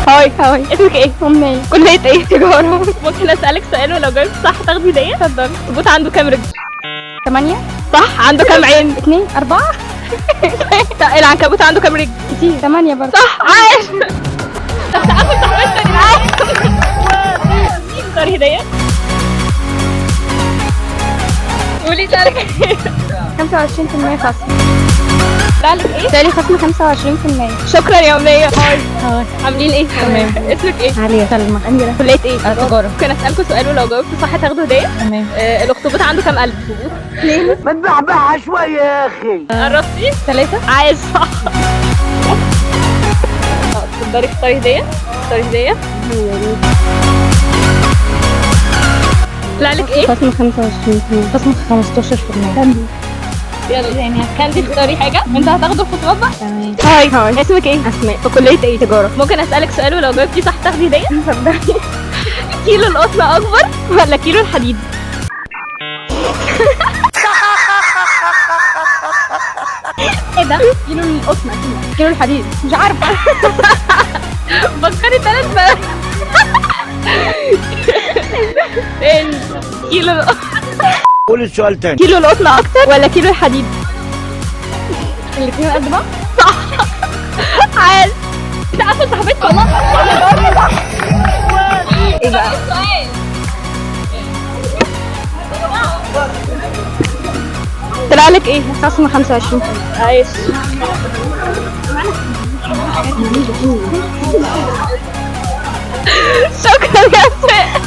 هاي اسمك ايه؟ أمنية. كلية ايه؟ تجارة. ممكن اسألك سؤال ولو جاوبت صح تاخدي هدية؟ اتفضل. الأخطبوط عنده كام رجل؟ 8. صح. عنده كام عين؟ 2 4. العنكبوت عنده كام رجل؟ كتير. 8 برضه. صح. عاش. طب سقفوا صاحبتنا يا جدعان. اختاري هدية. قولي سؤالك ايه؟ 25% خصم. سؤالك ايه؟ سؤالي خصم 25%. شكرا يا أمنية. هاي عاملين ايه؟ تمام. اسمك ايه؟ عليا سلمى. أميرة. كلية ايه؟ تجارة. ممكن اسألكوا سؤال ولو جاوبت صح تاخدوا هدية؟ تمام. الأخطبوط عنده كام قلب؟ 2. ما تبعبعها شوية يا أخي. قربتي؟ 3. عايز صح. تقدري تختاري هدية؟ اختاري هدية. طلعلك ايه؟ خصم 25%. خصم 15%. كاندي. يلا يعني كاندي تختاري حاجة؟ انت هتاخدوا الخطوات بقى؟ تمام. هاي اسمك ايه؟ اسماء. في كلية ايه؟ تجارة. ممكن اسألك سؤال ولو جاوبتي صح تاخدي هدية؟ اتفضلي. كيلو القطن اكبر ولا كيلو الحديد؟ ايه ده؟ كيلو القطن اكيد. كيلو الحديد مش عارفة. فكري 3 بقى. كيلو قول السؤال تاني. كيلو القطن اكتر ولا كيلو الحديد؟ الاثنين قد بعض؟ صح. عاش. سقفوا صاحبتكم والله. ايه بقى؟ طلعلك ايه؟ خصم 25%. عايش. شكرا يا اسماء.